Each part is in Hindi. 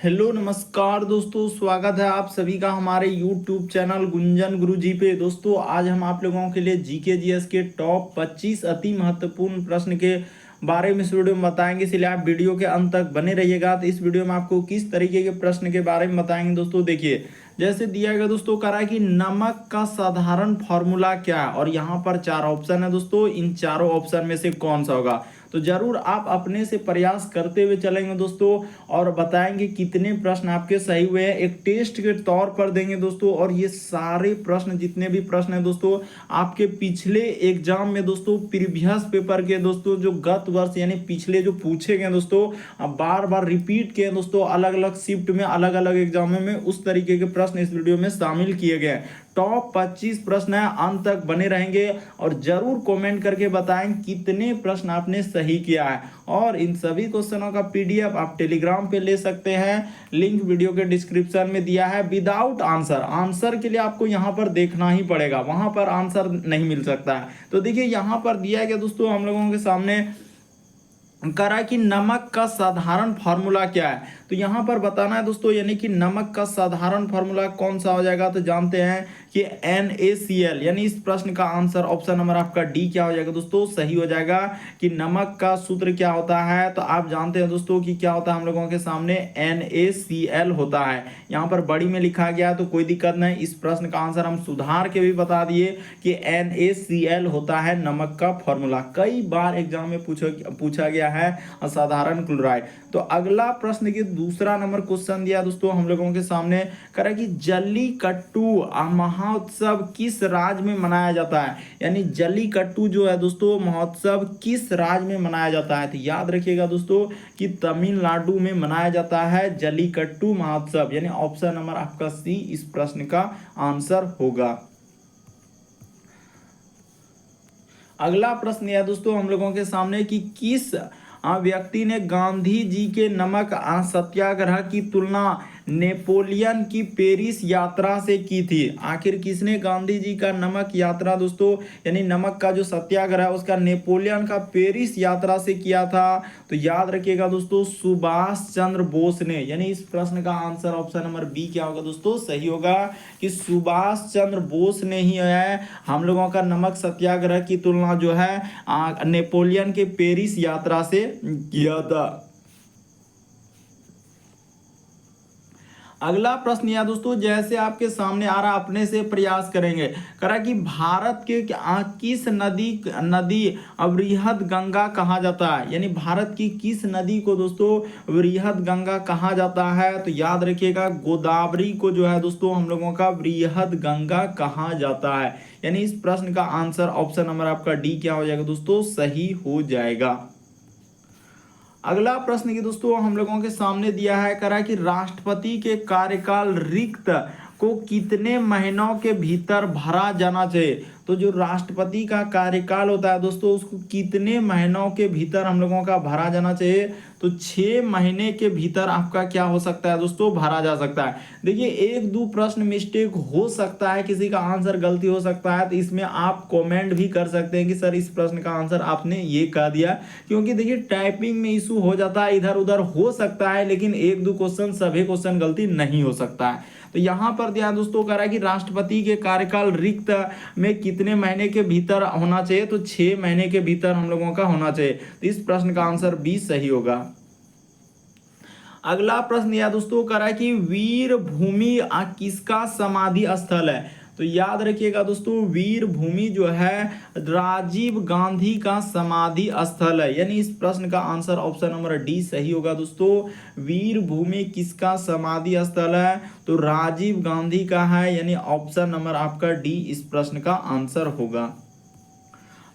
हेलो नमस्कार दोस्तों, स्वागत है आप सभी का हमारे YouTube चैनल गुंजन गुरुजी पे। दोस्तों आज हम आप लोगों के लिए जीके जीएस के टॉप 25 अति महत्वपूर्ण प्रश्न के बारे में इस वीडियो में बताएंगे, इसलिए आप वीडियो के अंत तक बने रहिएगा। तो इस वीडियो में आपको किस तरीके के प्रश्न के बारे में बताएंगे दोस्तों, देखिए जैसे दिया गया दोस्तों, कह रहा है कि नमक का साधारण फॉर्मूला क्या है, और यहाँ पर 4 ऑप्शन है दोस्तों। इन चारों ऑप्शन में से कौन सा होगा, तो जरूर आप अपने से प्रयास करते हुए चलेंगे दोस्तों और बताएंगे कितने प्रश्न आपके सही हुए हैं। एक टेस्ट के तौर पर देंगे दोस्तों, और ये सारे प्रश्न जितने भी प्रश्न हैं दोस्तों आपके पिछले एग्जाम में दोस्तों, प्रीवियस पेपर के दोस्तों, जो गत वर्ष यानी पिछले जो पूछे गए दोस्तों, अब बार बार रिपीट किए दोस्तों, अलग अलग शिफ्ट में अलग अलग एग्जामों में उस तरीके के प्रश्न इस वीडियो में शामिल किए गए हैं। टॉप 25 प्रश्न है, अंत तक बने रहेंगे और जरूर कमेंट करके बताएं कितने प्रश्न आपने सही किया है। और इन सभी क्वेश्चनों का पीडीएफ आप टेलीग्राम पे ले सकते हैं, लिंक वीडियो के डिस्क्रिप्शन में दिया है। विदाउट आंसर के लिए आपको यहां पर देखना ही पड़ेगा, वहां पर आंसर नहीं मिल सकता है। तो देखिए यहां पर दिया गया दोस्तों हम लोगों के सामने, करा कि नमक का साधारण फार्मूला क्या है। तो यहां पर बताना है दोस्तों, यानी कि नमक का साधारण फार्मूला कौन सा हो जाएगा, तो जानते हैं कि NaCl, यानी इस प्रश्न का आंसर ऑप्शन नंबर आपका डी क्या हो जाएगा दोस्तों, सही हो जाएगा। कि नमक का सूत्र क्या होता है, तो आप जानते हैं दोस्तों कि क्या होता है हम लोगों के सामने, NaCl होता है। यहाँ पर बड़ी में लिखा गया है तो कोई दिक्कत नहीं, इस प्रश्न का आंसर हम सुधार के भी बता दिए कि NaCl होता है नमक का फॉर्मूला। कई बार एग्जाम में पूछा गया है असाधारण क्लोराइड। तो अगला प्रश्न के दूसरा नंबर क्वेश्चन दिया दोस्तों हम लोगों के सामने, करा कि जल्लीकट्टू महोत्सव किस राज्य में मनाया जाता है। यानी जल्लीकट्टू जो है दोस्तों महोत्सव किस राज्य में मनाया जाता है, तो याद रखिएगा दोस्तों कि तमिलनाडु में मनाया जाता है जल्लीकट्टू महोत्सव, यानी ऑप्शन नंबर आपका सी इस प्रश्न का आंसर होगा। अगला प्रश्न है दोस्तों हम लोगों के सामने कि किस व्यक्ति ने गांधी जी के नमक सत्याग्रह की तुलना नेपोलियन की पेरिस यात्रा से की थी। आखिर किसने गांधी जी का नमक यात्रा दोस्तों, यानी नमक का जो सत्याग्रह उसका नेपोलियन का पेरिस यात्रा से किया था, तो याद रखिएगा दोस्तों सुभाष चंद्र बोस ने। यानी इस प्रश्न का आंसर ऑप्शन नंबर बी क्या होगा दोस्तों, सही होगा कि सुभाष चंद्र बोस ने ही है हम लोगों का नमक सत्याग्रह की तुलना जो है नेपोलियन के पेरिस यात्रा से किया था। अगला प्रश्न यह दोस्तों, जैसे आपके सामने आ रहा अपने से प्रयास करेंगे, करा कि भारत के किस नदी वृहद गंगा कहा जाता है। यानी भारत की किस नदी को दोस्तों वृहद गंगा कहा जाता है, तो याद रखिएगा गोदावरी को जो है दोस्तों हम लोगों का वृहद गंगा कहा जाता है। यानी इस प्रश्न का आंसर ऑप्शन नंबर आपका डी क्या हो जाएगा दोस्तों, सही हो जाएगा। अगला प्रश्न की दोस्तों हम लोगों के सामने दिया है, करा कि राष्ट्रपति के कार्यकाल रिक्त को कितने महीनों के भीतर भरा जाना चाहिए। तो जो राष्ट्रपति का कार्यकाल होता है दोस्तों उसको कितने महीनों के भीतर हम लोगों का भरा जाना चाहिए, तो 6 महीने के भीतर आपका क्या हो सकता है दोस्तों, भरा जा सकता है। देखिए 1-2 प्रश्न मिस्टेक हो सकता है, किसी का आंसर गलती हो सकता है, तो इसमें आप कमेंट भी कर सकते हैं कि सर इस प्रश्न का आंसर आपने ये कह दिया, क्योंकि देखिए टाइपिंग में इशू हो जाता है, इधर उधर हो सकता है, लेकिन 1-2 क्वेश्चन सभी क्वेश्चन गलती नहीं हो सकता है। तो यहां पर ध्यान दोस्तों कह रहा है कि राष्ट्रपति के कार्यकाल रिक्त में कितने महीने के भीतर होना चाहिए, तो 6 महीने के भीतर हम लोगों का होना चाहिए। तो इस प्रश्न का आंसर बी सही होगा। अगला प्रश्न यह दोस्तों कह रहा है कि वीर भूमि किसका समाधि स्थल है। तो याद रखिएगा दोस्तों वीर भूमि जो है राजीव गांधी का समाधि स्थल है। यानी इस प्रश्न का आंसर ऑप्शन नंबर डी सही होगा दोस्तों। वीर भूमि किसका समाधि स्थल है, तो राजीव गांधी का है, यानी ऑप्शन नंबर आपका डी इस प्रश्न का आंसर होगा।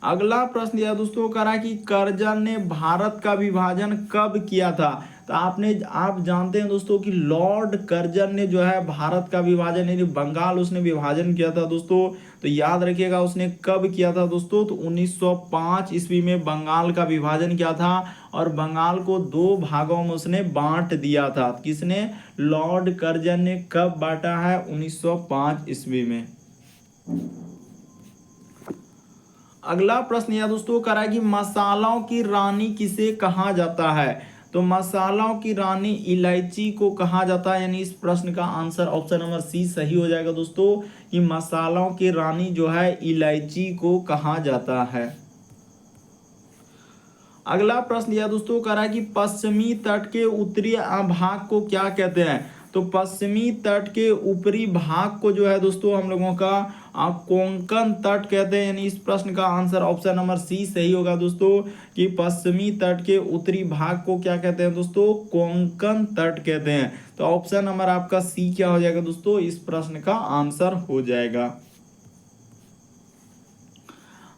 अगला प्रश्न यह दोस्तों कह रहा है कि कर्जन ने भारत का विभाजन कब किया था। तो आप जानते हैं दोस्तों कि लॉर्ड कर्जन ने जो है भारत का विभाजन यानी बंगाल उसने विभाजन किया था दोस्तों। तो याद रखिएगा उसने कब किया था दोस्तों, तो 1905 ईस्वी में बंगाल का विभाजन किया था और बंगाल को 2 भागों में उसने बांट दिया था। किसने, लॉर्ड कर्जन ने। कब बांटा है, 1905 ईस्वी में। अगला प्रश्न यह दोस्तों कह रहा है कि मसालों की रानी किसे कहा जाता है। तो मसालों की रानी इलायची को कहा जाता है, यानी इस प्रश्न का आंसर ऑप्शन नंबर सी सही हो जाएगा दोस्तों, कि मसालों की रानी जो है इलायची को कहा जाता है। अगला प्रश्न यह दोस्तों कह रहा है कि पश्चिमी तट के उत्तरी भाग को क्या कहते हैं। तो पश्चिमी तट के ऊपरी भाग को जो है दोस्तों हम लोगों का कोंकण तट कहते हैं, यानी इस प्रश्न का आंसर ऑप्शन नंबर सी सही होगा दोस्तों, कि पश्चिमी तट के उत्तरी भाग को क्या कहते हैं दोस्तों, कोंकण तट कहते हैं। तो ऑप्शन नंबर आपका सी क्या हो जाएगा दोस्तों, इस प्रश्न का आंसर हो जाएगा।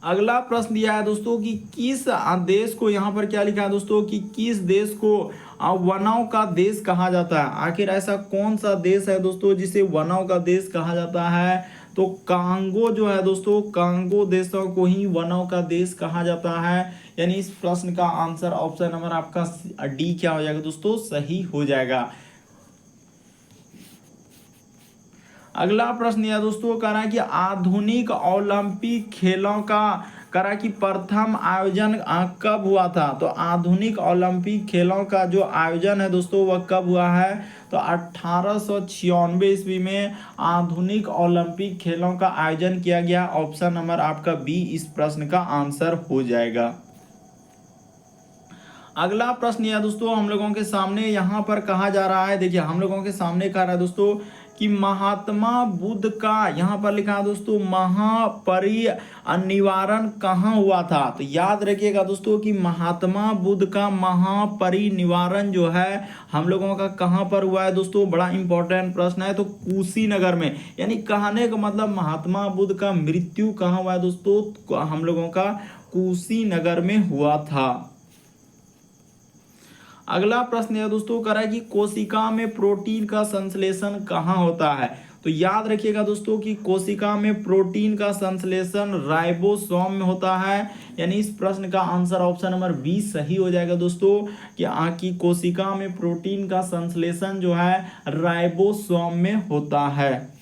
अगला प्रश्न दिया है दोस्तों कि किस देश को, यहाँ पर क्या लिखा है दोस्तों, कि किस देश को वनों का देश कहा जाता है। आखिर ऐसा कौन सा देश है दोस्तों जिसे वनों का देश कहा जाता है। तो कांगो जो है दोस्तों, कांगो देशों को ही वनों का देश कहा जाता है, यानी इस प्रश्न का आंसर ऑप्शन नंबर आपका डी क्या हो जाएगा दोस्तों, सही हो जाएगा। अगला प्रश्न यह दोस्तों कह रहा है कि आधुनिक ओलंपिक खेलों का कह रहा है कि प्रथम आयोजन कब हुआ था। तो आधुनिक ओलंपिक खेलों का जो आयोजन है दोस्तों वह कब हुआ है। तो 1896 ईस्वी में आधुनिक ओलंपिक खेलों का आयोजन किया गया। ऑप्शन नंबर आपका बी इस प्रश्न का आंसर हो जाएगा। अगला प्रश्न यह दोस्तों हम लोगों के सामने यहाँ पर कहा जा रहा है, देखिए हम लोगों के सामने कह रहा है दोस्तों कि महात्मा बुद्ध का, यहाँ पर लिखा है दोस्तों, महापरिनिर्वाण कहाँ हुआ था। तो याद रखिएगा दोस्तों कि महात्मा बुद्ध का महापरिनिर्वाण जो है हम लोगों का कहाँ पर हुआ है दोस्तों, बड़ा इंपॉर्टेंट प्रश्न है। तो कुशीनगर में, यानी कहने का मतलब महात्मा बुद्ध का मृत्यु कहाँ हुआ है दोस्तों, हम लोगों का कुशीनगर में हुआ था। अगला प्रश्न है दोस्तों कह रहा है कि कोशिका में प्रोटीन का संश्लेषण कहाँ होता है। तो याद रखिएगा दोस्तों कि कोशिका में प्रोटीन का संश्लेषण राइबोसोम में होता है, यानी इस प्रश्न का आंसर ऑप्शन नंबर बी सही हो जाएगा दोस्तों, कि आँखी कोशिका में प्रोटीन का संश्लेषण जो है राइबोसोम में होता है।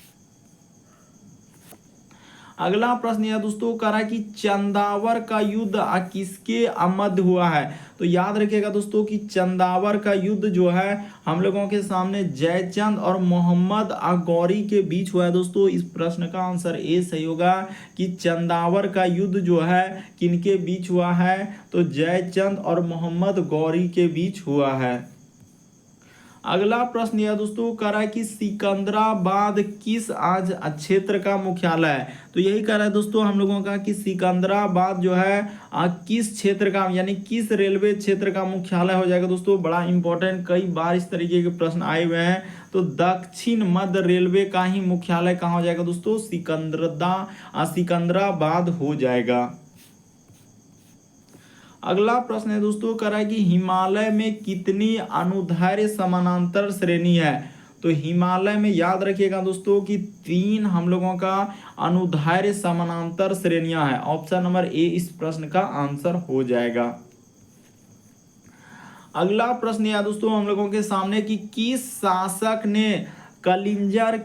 अगला प्रश्न यह दोस्तों कह रहा है कि चंदावर का युद्ध किसके मध्य हुआ है। तो याद रखिएगा दोस्तों कि चंदावर का युद्ध जो है हम लोगों के सामने जयचंद और मोहम्मद गौरी के बीच हुआ है दोस्तों। इस प्रश्न का आंसर ए सही होगा, कि चंदावर का युद्ध जो है किनके बीच हुआ है। तो जयचंद और मोहम्मद गौरी के बीच हुआ है। अगला प्रश्न यह दोस्तों कह रहा है कि सिकंदराबाद किस आज क्षेत्र का मुख्यालय है। तो यही कह रहा है दोस्तों हम लोगों का कि सिकंदराबाद जो है किस क्षेत्र का, यानी किस रेलवे क्षेत्र का मुख्यालय हो जाएगा दोस्तों। बड़ा इंपॉर्टेंट, कई बार इस तरीके के प्रश्न आए हुए हैं। तो दक्षिण मध्य रेलवे का ही मुख्यालय कहाँ हो जाएगा दोस्तों, सिकंदराबाद हो जाएगा। अगला प्रश्न है दोस्तों कह रहा है कि हिमालय में कितनी अनुदैर्ध्य समानांतर श्रेणी है। तो हिमालय में याद रखिएगा दोस्तों कि 3 हम लोगों का अनुदैर्ध्य समानांतर श्रेणियां हैं। ऑप्शन नंबर ए इस प्रश्न का आंसर हो जाएगा। अगला प्रश्न है दोस्तों हम लोगों के सामने कि किस शासक ने कलिंजर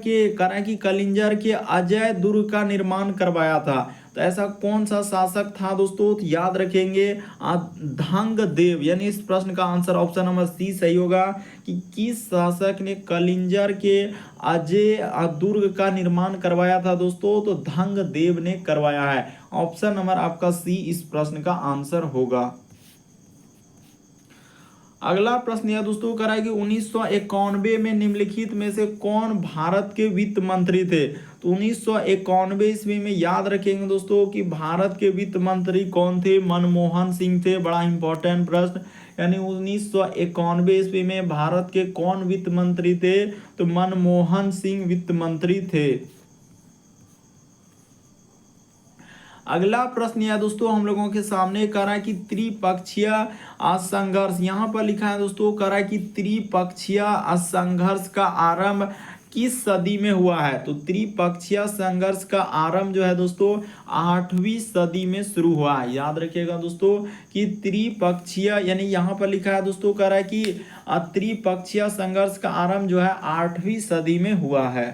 के अजय दुर्ग का निर्माण करवाया था। तो ऐसा कौन सा शासक था दोस्तों, तो याद रखेंगे धंग देव, यानी इस प्रश्न का आंसर ऑप्शन नंबर सी सही होगा, कि किस शासक ने कलिंजर के अजय दुर्ग का निर्माण करवाया था दोस्तों। तो धंग देव ने करवाया है। ऑप्शन नंबर आपका सी इस प्रश्न का आंसर होगा। अगला प्रश्न यह दोस्तों कह रहा है कि 1991 में निम्नलिखित में से कौन भारत के वित्त मंत्री थे। तो 1991 ईस्वी में याद रखेंगे दोस्तों कि भारत के वित्त मंत्री कौन थे, मनमोहन सिंह थे। बड़ा इंपॉर्टेंट प्रश्न, यानी 1991 ईस्वी में भारत के कौन वित्त मंत्री थे। तो मनमोहन सिंह वित्त मंत्री थे। अगला प्रश्न यह दोस्तों हम लोगों के सामने कह रहा है कि त्रिपक्षीय संघर्ष, यहाँ पर लिखा है दोस्तों कह रहा है कि त्रिपक्षीय संघर्ष का आरंभ किस सदी में हुआ है। तो त्रिपक्षीय संघर्ष का आरंभ जो है दोस्तों 8वीं सदी में शुरू हुआ है। याद रखिएगा दोस्तों कि त्रिपक्षीय, यानी यहाँ पर लिखा है दोस्तों कह रहा है कि त्रिपक्षीय संघर्ष का आरंभ जो है 8वीं सदी में हुआ है।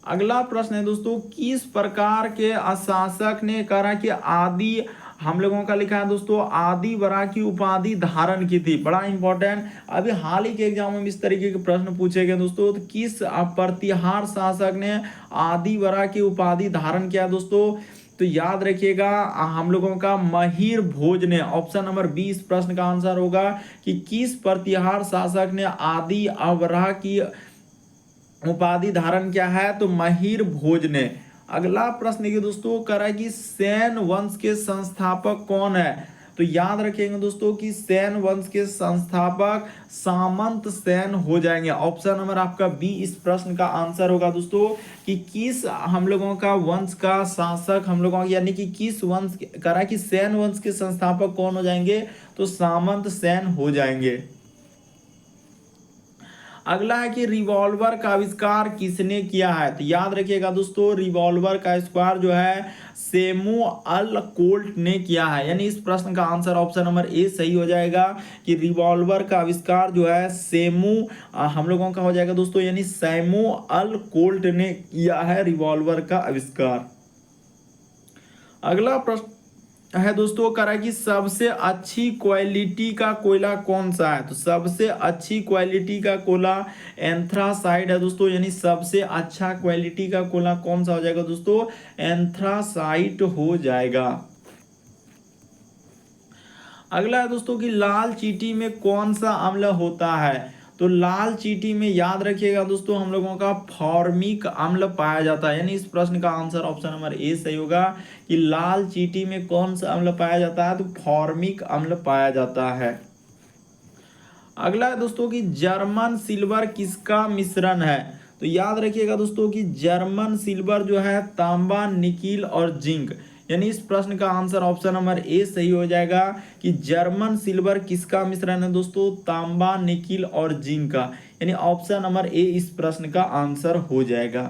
अगला प्रश्न है दोस्तों किस प्रकार के शासक ने कहा कि आदि हम लोगों का लिखा है दोस्तों आदि वरा की उपाधि धारण की थी। बड़ा इंपॉर्टेंट, अभी हाल ही के एग्जाम में इस तरीके के प्रश्न पूछे गए दोस्तों। तो किस प्रतिहार शासक ने आदि वरा की उपाधि धारण किया दोस्तों? तो याद रखिएगा हम लोगों का महीर भोज ने। ऑप्शन नंबर 20 प्रश्न का आंसर होगा कि किस प्रतिहार शासक ने आदि अवरा की उपाधि धारण किया है? तो महीर भोज ने। अगला प्रश्न ये दोस्तों करा कि सैन वंश के संस्थापक कौन है? तो याद रखेंगे दोस्तों कि सैन वंश के संस्थापक सामंत सैन हो जाएंगे। ऑप्शन नंबर आपका बी इस प्रश्न का आंसर होगा दोस्तों कि किस हम लोगों का वंश का शासक हम लोगों यानी कि किस वंश करा कि सैन वंश के संस्थापक कौन हो जाएंगे? तो सामंत सैन हो जाएंगे। अगला है कि रिवॉल्वर का आविष्कार किसने किया है? तो याद रखिएगा दोस्तों रिवॉल्वर का आविष्कार जो है सैमुअल कोल्ट ने किया है। यानी इस प्रश्न का आंसर ऑप्शन नंबर ए सही हो जाएगा कि रिवॉल्वर का आविष्कार जो है हम लोगों का हो जाएगा दोस्तों, यानी सैमुअल कोल्ट ने किया है रिवॉल्वर का आविष्कार। अगला प्रश्न है दोस्तों करा कि सबसे अच्छी क्वालिटी का कोयला कौन सा है? तो सबसे अच्छी क्वालिटी का कोयला एंथ्रासाइड है दोस्तों, यानी सबसे अच्छा क्वालिटी का कोयला कौन सा हो जाएगा दोस्तों? एंथ्रासाइट हो जाएगा। अगला है दोस्तों कि लाल चींटी में कौन सा अम्ल होता है? तो लाल चींटी में याद रखिएगा दोस्तों हम लोगों का फॉर्मिक अम्ल पाया जाता है। यानी इस प्रश्न का आंसर ऑप्शन नंबर ए सही होगा कि लाल चींटी में कौन सा अम्ल पाया जाता है? तो फॉर्मिक अम्ल पाया जाता है। अगला है दोस्तों कि जर्मन सिल्वर किसका मिश्रण है? तो याद रखिएगा दोस्तों कि जर्मन सिल्वर जो है तांबा, निकिल और जिंक। यानी इस प्रश्न का आंसर ऑप्शन नंबर ए सही हो जाएगा कि जर्मन सिल्वर किसका मिश्रण है दोस्तों? तांबा, निकिल और जिंक का। यानी ऑप्शन नंबर ए इस प्रश्न का आंसर हो जाएगा।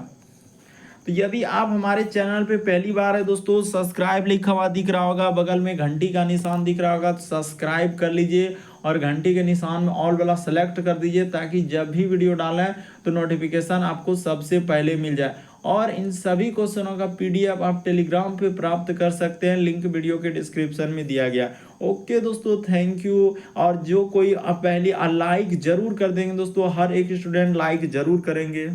तो यदि आप हमारे चैनल पे पहली बार है दोस्तों, सब्सक्राइब लिखा हुआ दिख रहा होगा, बगल में घंटी का निशान दिख रहा होगा, तो सब्सक्राइब कर लीजिए और घंटी के निशान में ऑल वाला सेलेक्ट कर दीजिए ताकि जब भी वीडियो डालें तो नोटिफिकेशन आपको सबसे पहले मिल जाए। और इन सभी क्वेश्चनों का पीडीएफ आप टेलीग्राम पे प्राप्त कर सकते हैं, लिंक वीडियो के डिस्क्रिप्शन में दिया गया। ओके दोस्तों, थैंक यू। और जो कोई पहले लाइक जरूर कर देंगे दोस्तों, हर एक स्टूडेंट लाइक जरूर करेंगे।